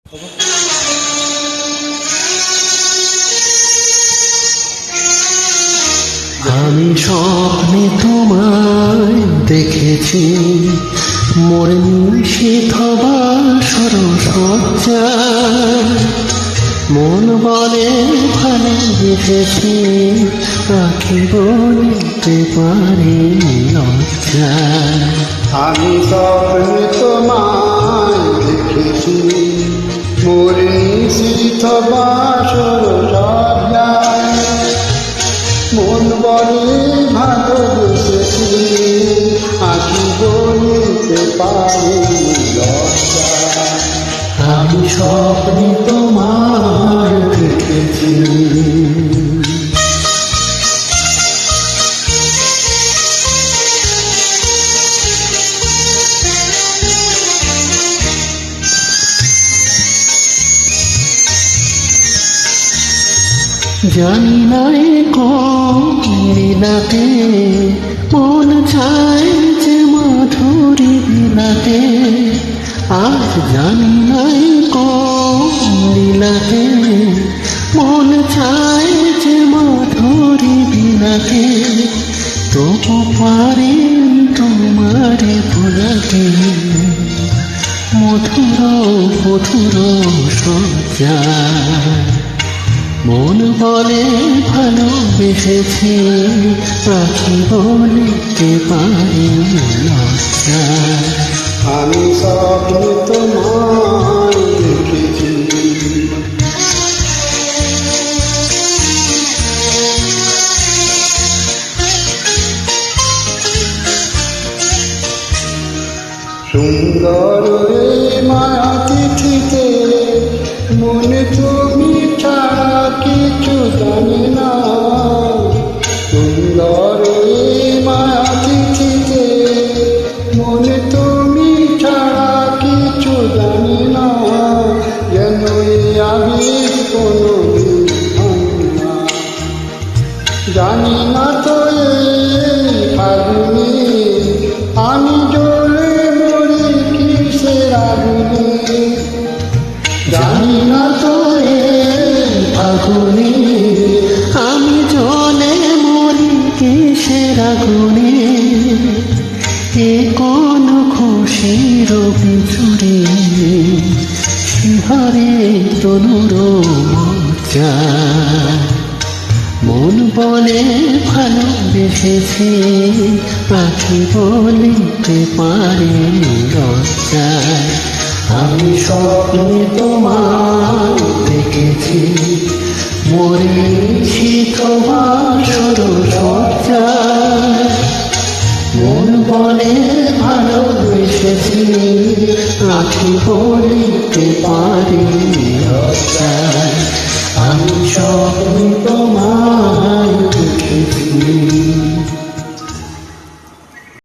আমি স্বপ্নে তোমায় দেখেছি, মোর নিশীথ বাসর সজ্জায়। মন বলে ভালোবেসেছি, পাখি বলতে পারি লজ্জায়। আমি স্বপ্নে তোমায় দেখেছি, মোর নিশীথ বাসর সজ্জায়। মন বলে ভালোবেসেছি, আঁকি বলতে পারি লজ্জায়। আমি স্বপ্নে তোমায় দেখেছি। জানি না লীলাতে মন চায় যে মাধুরী বিলাতে। আজ জানি না লীলাতে মন চায় যে মাধুরী বিলাতে। তবু পারি তোমারে ভোলাতে, মধুর মধুর সজ্জায়। মন বলে ভালোবেসেছি, পাখি বলতে পারি লজ্জায়। আমি স্বপ্নে তোমায় দেখেছি। সুন্দর মায়া তিথিতে মনে তুমি ছাড়া কিছু জানি না। সুন্দর মায়া তিথিতে মনে তুমি ছাড়া কিছু জানি না। যেন আবির কোনো না, জানি না তো ফাগুনি আমি জ্বলে মরি কিসের আগুনে। জানি না তো ফাগুনে আমি জ্বলে মরি কিসের আগুনে। এ কোন খুশির বিছুরে শিহরে তনুর মজ্জায়। মন বলে ভালোবেসেছি, পাখি বলতে পারি লজ্জায়। আমি স্বপ্নে তোমায় দেখেছি, মরেছি তোমার সজ্জায়। মন বলে ভালোবেসেছি, পাখি বলতে পারি লজ্জায়। আমি স্বপ্নে তোমায় দেখেছি।